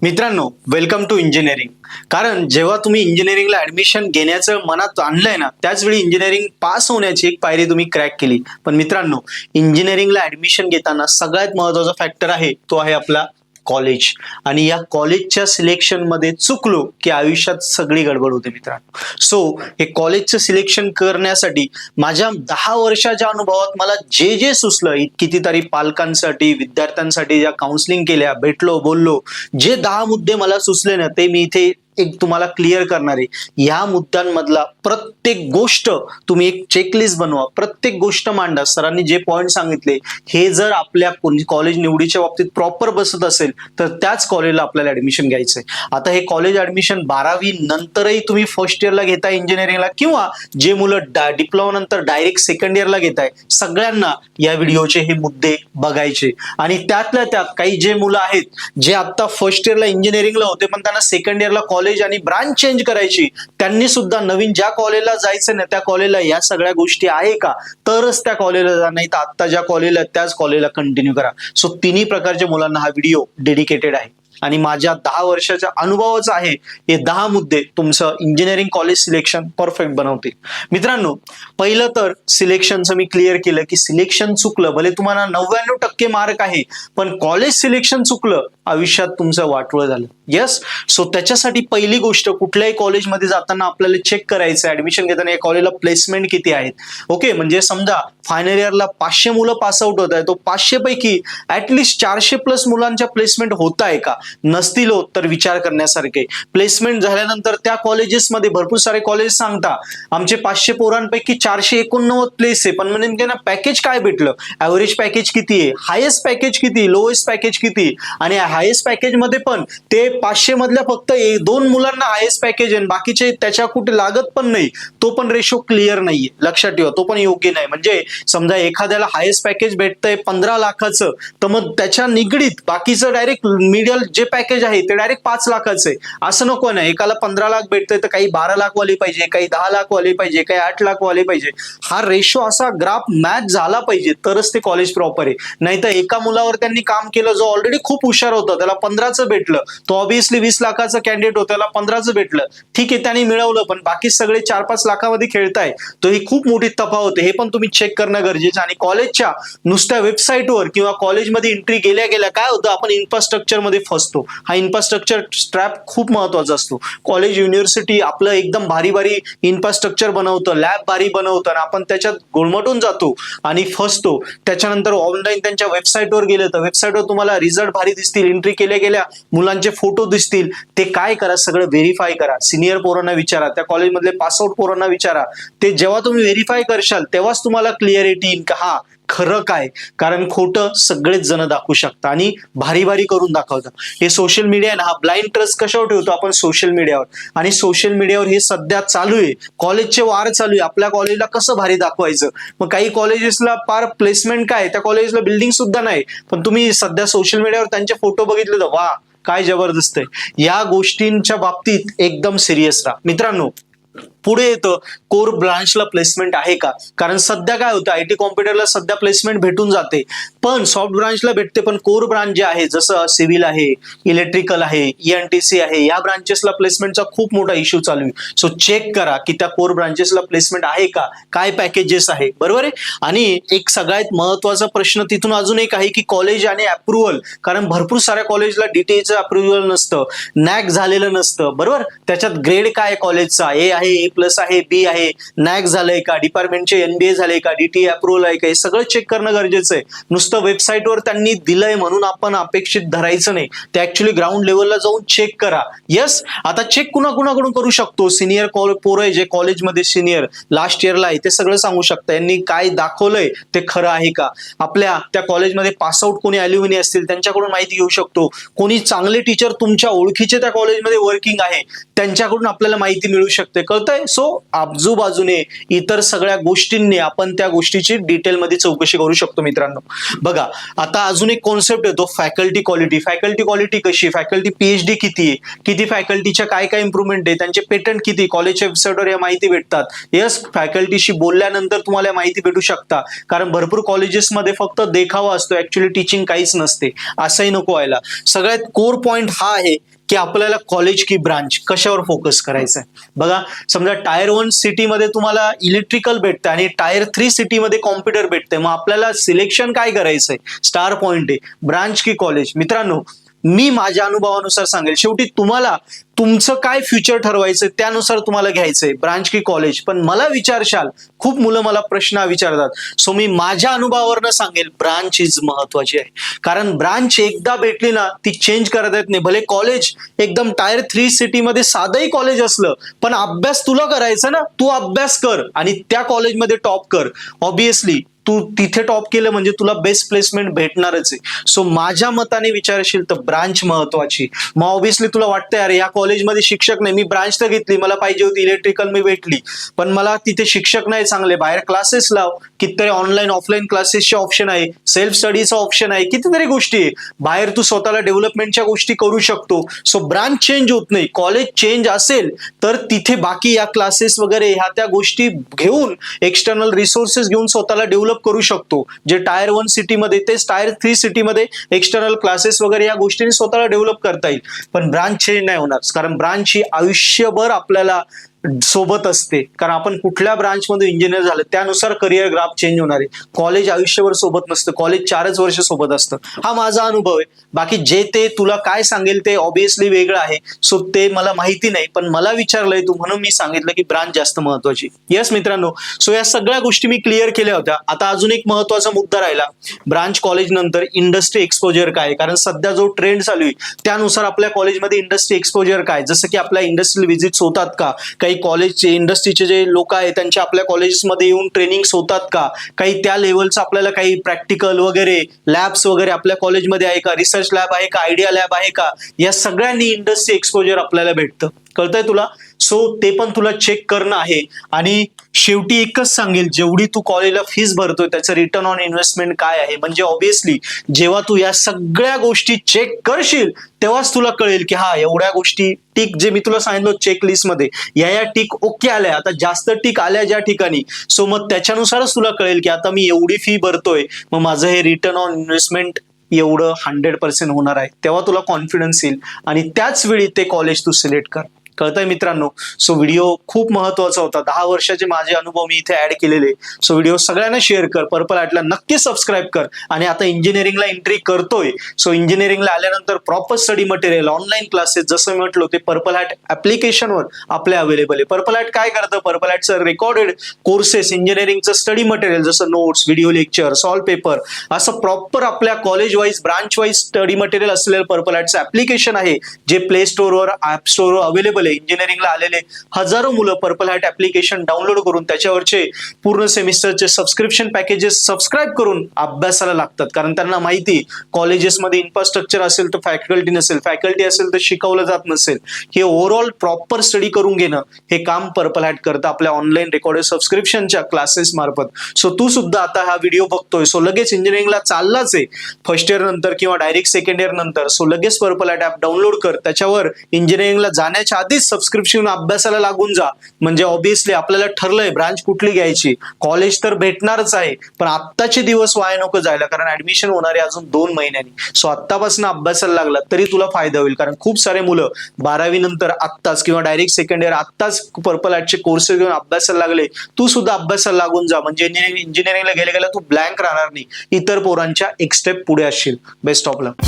मित्रांनो, welcome to engineering. कारण जेव्हा तुम्ही इंजिनिअरिंगला ऍडमिशन घेण्याचं मनात आणलंय ना, त्याच वेळी इंजिनिअरिंग पास होण्याची एक पायरी तुम्ही क्रॅक केली. पण मित्रांनो, इंजिनिअरिंगला ऍडमिशन घेताना सगळ्यात महत्त्वाचा फॅक्टर आहे तो आहे आपला कॉलेज. आणि या कॉलेजच्या सिलेक्शन मध्ये चुकलो की आयुष्यात सगळी गडबड होते मित्रांनो. सो हे कॉलेजचं सिलेक्शन करण्यासाठी माझ्या 10 वर्षाच्या अनुभवात मला जे जे सुचलं, कितीतरी पालकांसाठी, विद्यार्थ्यांसाठी ज्या काउन्सिलिंग केल्या, भेटलो, बोललो, जे 10 मुद्दे मला सुचले ना, ते मी इथे एक तुम्हाला क्लिअर करणार आहे. या मुद्द्यांमधला प्रत्येक गोष्ट तुम्ही एक चेकलिस्ट बनवा, प्रत्येक गोष्ट मांडा. सरांनी जे पॉइंट सांगितले हे जर आपल्या कॉलेज निवडीच्या बाबतीत प्रॉपर बसत असेल तर त्याच कॉलेजला आपल्याला ऍडमिशन घ्यायचंय. आता हे कॉलेज ऍडमिशन 12वी नंतरही तुम्ही फर्स्ट इयरला घेताय इंजिनिअरिंगला, किंवा जे मुलं डिप्लोमा नंतर डायरेक्ट सेकंड इयरला घेताय, सगळ्यांना या व्हिडिओचे हे मुद्दे बघायचे. आणि त्यातल्या त्यात काही जे मुलं आहेत जे आता फर्स्ट इयरला इंजिनिअरिंगला होते पण त्यांना सेकंड इयरला कॉलेज आणि ब्रांच चेंज करायची, त्यांनी सुद्धा नवीन ज्या कॉलेजला जायचं ना त्या कॉलेजला या सगळ्या गोष्टी आहे का, तरच त्या कॉलेजला जा, नाही तर आता ज्या कॉलेजला त्याच कॉलेजला कंटिन्यू करा. सो तिन्ही प्रकारच्या मुलांना हा व्हिडिओ डेडिकेटेड आहे आणि माझ्या 10 वर्षाच्या अनुभवाचं आहे. हे 10 मुद्दे तुमचं इंजिनिअरिंग कॉलेज सिलेक्शन परफेक्ट बनवतील. मित्रांनो, पहिलं तर सिलेक्शनचं मी क्लिअर केलं की सिलेक्शन चुकलं, भले तुम्हाला 99% मार्क आहे, पण कॉलेज सिलेक्शन चुकलं, आयुष्यात तुमचं वाटोळं झालं. येस. सो त्याच्यासाठी पहिली गोष्ट, कुठल्याही कॉलेजमध्ये जाताना आपल्याला चेक करायचं ऍडमिशन घेताना या कॉलेजला प्लेसमेंट किती आहेत. ओके, म्हणजे समजा फायनल इयरला 500 मुलं पास आउट होत आहे, तो 500 पैकी ऍटलिस्ट 400+ मुलांच्या प्लेसमेंट होत आहे का, नसतील होत तर विचार करण्यासारखे. प्लेसमेंट झाल्यानंतर त्या कॉलेजेसमध्ये भरपूर सारे कॉलेज सांगता आमचे 500 पोरांपैकी 489 प्लेस आहे, पण म्हणजे ना पॅकेज काय भेटलं, ऍव्हरेज पॅकेज किती आहे, हायेस्ट पॅकेज किती, लोएस्ट पॅकेज किती. आणि हायेस्ट पॅकेज मध्ये पण ते 500 मधल्या फक्त 2 मुलांना हायेस्ट पॅकेज आहे, बाकीचे त्याच्या कुठे लागत पण नाही, तो पण रेशो क्लिअर नाहीये, लक्षात ठेवा, तो पण योग्य नाही. म्हणजे समजा एखाद्याला हायेस्ट पॅकेज भेटतंय 15 लाखाचं, तर मग त्याच्या निगडीत बाकीचं डायरेक्ट मिडल जे पॅकेज आहे ते डायरेक्ट 5 लाखाचं आहे. असं नको ना, एकाला 15 लाख भेटतंय तर काही 12 लाख वाले पाहिजे, काही 10 लाख वाले पाहिजे, काही 8 लाख वाले पाहिजे. हा रेशो असा ग्राफ मॅच झाला पाहिजे तरच ते कॉलेज प्रॉपर आहे. नाही तर एका मुलावर त्यांनी काम केलं जो ऑलरेडी खूप हुशार होता, त्याला 15चं भेटलं, तो ऑब्विसली 20 लाखाचं कॅन्डिडेट होता, त्याला 15चं भेटलं, ठीक आहे त्यांनी मिळवलं, पण बाकी सगळे 4-5 लाखामध्ये खेळताय, तो ही खूप मोठी तफावत आहे. हे पण तुम्ही चेक करणं गरजेचं. आणि कॉलेजच्या नुसत्या वेबसाईटवर किंवा कॉलेजमध्ये एंट्री गेल्या गेल्या काय होतं, आपण इन्फ्रास्ट्रक्चर मध्ये फसतो. हा इन्फ्रास्ट्रक्चर स्ट्रॅप खूप महत्वाचा असतो. कॉलेज युनिव्हर्सिटी आपलं एकदम भारी भारी इन्फ्रास्ट्रक्चर बनवतं, लॅब भारी बनवतं, आणि आपण त्याच्यात गोळमटून जातो आणि फसतो. त्याच्यानंतर ऑनलाईन त्यांच्या वेबसाईटवर गेलं तर वेबसाईटवर तुम्हाला रिझल्ट भारी दिसतील, एंट्री केल्या गेल्या मुलांचे फोटो दिसतील, ते काय करा, सगळं व्हेरीफाय करा. सिनियर पोरांना विचारा, त्या कॉलेजमधले पासआउट पोरांना विचारा. ते जेव्हा तुम्ही व्हेरीफाय करशाल तेव्हाच तुम्हाला क्लिअरिटी येईल का हा खरं काय. कारण खोटं सगळेच जण दाखवू शकतात आणि भारी भारी करून दाखवतात. हे सोशल मीडिया ना, हा ब्लाइंड ट्रस्ट कशावर ठेवतो आपण, सोशल मीडियावर. आणि सोशल मीडियावर हे सध्या चालू आहे, कॉलेजचे वार चालू आहे, आपल्या कॉलेजला कसं भारी दाखवायचं. मग काही कॉलेजेसला पार प्लेसमेंट काय, त्या कॉलेजला बिल्डिंग सुद्धा नाही, पण तुम्ही सध्या सोशल मीडियावर त्यांचे फोटो बघितले तर वा काय जबरदस्त आहे. या गोष्टींच्या बाबतीत एकदम सिरियस राहा मित्रांनो. पुढे येतं कोर ब्रांचला प्लेसमेंट आहे का. कारण सध्या काय होतं, आयटी कॉम्प्युटरला सध्या प्लेसमेंट भेटून जाते, पण सॉफ्ट ब्रांचला भेटते, पण कोर ब्रांच जे आहे जसं सिव्हिल आहे, इलेक्ट्रिकल आहे, ENTC आहे, या ब्रांचेसला प्लेसमेंटचा खूप मोठा इश्यू चालू आहे. सो चेक करा की त्या कोर ब्रांचेसला प्लेसमेंट आहे का, काय पॅकेजेस आहे, बरोबर आहे. आणि एक सगळ्यात महत्वाचा प्रश्न तिथून अजून एक आहे की कॉलेज आणि अप्रुव्हल. कारण भरपूर साऱ्या कॉलेजला DTEचं अप्रुव्हल नसतं, नॅक झालेलं नसतं, बरोबर. त्याच्यात ग्रेड काय कॉलेजचा, A आहे, A+ आहे, B आहे, नॅक झालंय का, डिपार्टमेंटचे NBA झाले का, DTE अप्रुव्हल आहे का, हे सगळं चेक करणं गरजेचं आहे. नुसतं वेबसाईटवर त्यांनी दिलंय म्हणून आपण अपेक्षित धरायचं नाही, ते ऍक्च्युअली ग्राउंड लेवलला जाऊन चेक करा. येस. आता चेक कुणाकुणाकडून करू शकतो, सिनियर पोरं आहे जे कॉलेजमध्ये सिनियर लास्ट इयरला आहे ते सगळं सांगू शकता, यांनी काय दाखवलंय ते खरं आहे का. आपल्या त्या कॉलेजमध्ये पासआउट कोणी अल्युमिनी असतील त्यांच्याकडून माहिती घेऊ शकतो. कोणी चांगले टीचर तुमच्या ओळखीचे त्या कॉलेजमध्ये वर्किंग आहे त्यांच्याकडून आपल्याला माहिती मिळू शकते. कळतंय. कळतंय? सो आजूबाजूने इतर सगळ्या गोष्टींनी आपण त्या गोष्टीची डिटेलमध्ये चौकशी करू शकतो मित्रांनो. बघा आता अजून एक कॉन्सेप्ट येतो फॅकल्टी क्वालिटी. फॅकल्टी क्वालिटी कशी, फॅकल्टी पीएचडी किती आहे, किती फॅकल्टीच्या काय काय इम्प्रुव्हमेंट आहे, त्यांचे पेटंट किती, कॉलेजच्या वेबसाईटवर या माहिती भेटतात. येस, फॅकल्टीशी बोलल्यानंतर तुम्हाला माहिती भेटू शकता, कारण भरपूर कॉलेजेसमध्ये फक्त देखावा असतो, ऍक्च्युअली टीचिंग काहीच नसते. असंही नको व्हायला. सगळ्यात कोर पॉइंट हा आहे की आपल्याला कॉलेज की ब्रांच कशावर फोकस करायचं आहे. बघा समजा टायर 1 सिटीमध्ये तुम्हाला इलेक्ट्रिकल भेटतं आणि टायर 3 सिटीमध्ये कॉम्प्युटर भेटतंय, मग आपल्याला सिलेक्शन काय करायचंय, स्टार पॉइंट आहे ब्रांच की कॉलेज. मित्रांनो मी माझ्या अनुभवानुसार सांगेल, शेवटी तुम्हाला तुमचं काय फ्युचर ठरवायचं त्यानुसार तुम्हाला घ्यायचंय ब्रांच की कॉलेज. पण मला विचारशाल, खूप मुलं मला प्रश्न विचारतात, सो मी माझ्या अनुभवावरनं सांगेल ब्रांच इज महत्वाची आहे. कारण ब्रांच एकदा भेटली ना ती चेंज करता येत नाही. भले कॉलेज एकदम टायर 3 सिटीमध्ये साधंही कॉलेज असलं, पण अभ्यास तुला करायचा ना, तू अभ्यास कर आणि त्या कॉलेजमध्ये टॉप कर. ऑब्विसली तू तिथे टॉप केलं म्हणजे तुला बेस्ट प्लेसमेंट भेटणारच आहे. सो माझ्या मताने विचारशील तर ब्रांच महत्वाची. मग ऑब्विसली तुला वाटतं अरे या कॉलेजमध्ये शिक्षक नाही, मी ब्रांच तर घेतली, मला पाहिजे होती इलेक्ट्रिकल, मी भेटली, पण मला तिथे शिक्षक नाही चांगले, बाहेर क्लासेस लाव, कितीतरी ऑनलाईन ऑफलाईन क्लासेसचे ऑप्शन आहे, सेल्फ स्टडीचा ऑप्शन आहे, कितीतरी गोष्टी आहे, बाहेर तू स्वतःला डेव्हलपमेंटच्या गोष्टी करू शकतो. सो ब्रांच चेंज होत नाही, कॉलेज चेंज असेल तर तिथे बाकी या क्लासेस वगैरे ह्या त्या गोष्टी घेऊन एक्सटर्नल रिसोर्सेस घेऊन स्वतःला डेव्हलप करू शकतो. जे टायर 1 सिटीमध्ये तेच टायर 3 सिटीमध्ये एक्सटर्नल क्लासेस वगैरे या गोष्टींनी स्वतःला डेव्हलप करता येईल. पण ब्रांच चेंज नाही होणार, कारण ब्रांच ही आयुष्यभर आपल्याला सोबत असते. कारण आपण कुठल्या ब्रांचमध्ये इंजिनियर झालं त्यानुसार करिअर ग्राफ चेंज होणार आहे. कॉलेज आयुष्यभर सोबत नसतं, कॉलेज 4च वर्ष सोबत असतं. हा माझा अनुभव आहे. बाकी जे ते तुला काय सांगेल ते ऑब्विसली वेगळं आहे, सो ते मला माहिती नाही, पण मला विचारलंय तू म्हणून मी सांगितलं की ब्रांच जास्त महत्वाची. येस मित्रांनो, सो या सगळ्या गोष्टी मी क्लिअर केल्या होत्या. आता अजून एक महत्वाचा मुद्दा राहिला, ब्रांच कॉलेज नंतर इंडस्ट्री एक्सपोजर काय, कारण सध्या जो ट्रेंड चालू आहे त्यानुसार आपल्या कॉलेजमध्ये इंडस्ट्री एक्सपोजर काय, जसं की आपल्या इंडस्ट्रियल व्हिजिट्स होतात का, काही कॉलेजचे इंडस्ट्रीचे जे लोक आहेत त्यांचे आपल्या कॉलेजेसमध्ये येऊन ट्रेनिंग्स होतात का, काही त्या लेवलचं आपल्याला काही प्रॅक्टिकल वगैरे लॅब्स वगैरे आपल्या कॉलेजमध्ये आहे का, रिसर्च लॅब आहे का, आयडिया लॅब आहे का, या सगळ्यांनी इंडस्ट्री एक्सपोजर आपल्याला भेटतं. कळतंय तुला? सो ते पण तुला चेक करणं आहे. आणि शेवटी एकच सांगेल, जेवढी तू कॉलेजला फीस भरतोय त्याचं रिटर्न ऑन इन्व्हेस्टमेंट काय आहे. म्हणजे ऑब्विसली जेव्हा तू या सगळ्या गोष्टी चेक करशील तेव्हाच तुला कळेल की हा एवढ्या गोष्टी टिक, जे मी तुला सांगितलं चेकलिस्ट मध्ये या टिक ओके आल्या, आता जास्त टिक आल्या ज्या ठिकाणी, सो मग त्याच्यानुसारच तुला कळेल की आता मी एवढी फी भरतोय, मग माझं हे रिटर्न ऑन इन्व्हेस्टमेंट एवढं 100% होणार आहे. तेव्हा तुला कॉन्फिडन्स येईल आणि त्याच वेळी ते कॉलेज तू सिलेक्ट कर. कळतंय मित्रांनो? सो व्हिडिओ खूप महत्वाचा होता. 10 वर्षाचे माझे अनुभव मी इथे ऍड केलेले. सो व्हिडिओ सगळ्यांना शेअर कर, पर्पल आर्टला नक्की सबस्क्राईब कर. आणि आता इंजिनिअरिंगला एंट्री करतोय, सो इंजिनिअरिंगला आल्यानंतर proper study material, online classes जसं मी म्हटलं ते पर्पल आर्ट ऍप्लिकेशनवर आपल्या अवेलेबल आहे. पर्पल आर्ट काय करतं, पर्पल आर्टचं रेकॉर्डेड कोर्सेस, इंजिनिअरिंगचं स्टडी मटेरियल जसं notes, video lecture, solve paper, असं प्रॉपर आपल्या college wise branch wise study material असलेलं पर्पल आर्टचं ऍप्लिकेशन आहे, जे प्ले स्टोअरवर ऍप स्टोअरवर अवेलेबल. इंजिनिअरिंगला आलेले हजारो मुलं पर्पल आर्ट ऍप्लिकेशन डाउनलोड करून त्याच्यावरचे पूर्ण सेमिस्टरचे सबस्क्रिप्शन पॅकेजेस सबस्क्राईब करून अभ्यासाला लागतात. कारण त्यांना माहिती कॉलेजेसमध्ये इन्फ्रास्ट्रक्चर असेल तर फॅकल्टी नसेल, फॅकल्टी असेल तर शिकवलं जात नसेल. हे ओव्हरऑल प्रॉपर स्टडी करून घेणं हे काम पर्पल आर्ट करतं आपल्या ऑनलाईन रेकॉर्डेड सबस्क्रिप्शनच्या क्लासेस मार्फत. सो तू सुद्धा आता हा व्हिडिओ बघतोय, सो लगेच इंजिनिअरिंगला चाललाच आहे फर्स्ट इयर नंतर किंवा डायरेक्ट सेकंड इयर नंतर, सो लगेच पर्पल आर्ट ऍप डाउनलोड कर. त्याच्यावर इंजिनिअरिंगला जाण्याच्या आधीच सबस्क्रिप्शन अभ्यासाला लागून जा. म्हणजे ऑब्विसली आपल्याला ठरलंय ब्रांच कुठली घ्यायची, कॉलेज तर भेटणारच आहे, पण आत्ताचे दिवस वाया नको जायला, कारण ऍडमिशन होणार आहे अजून 2 महिन्यांनी. सो आत्तापासून अभ्यासाला लागला तरी तुला फायदा होईल, कारण खूप सारे मुलं 12वी नंतर आत्ताच किंवा डायरेक्ट सेकंड इयर आत्ताच पर्पल आर्टचे कोर्सेस घेऊन अभ्यासाला लागले. तू सुद्धा अभ्यासाला लागून जा, म्हणजे इंजिनिअरिंगला गेल्या गेल्या तू ब्लँक राहणार नाही, इतर पोरांच्या एक स्टेप पुढे असशील. Best of luck.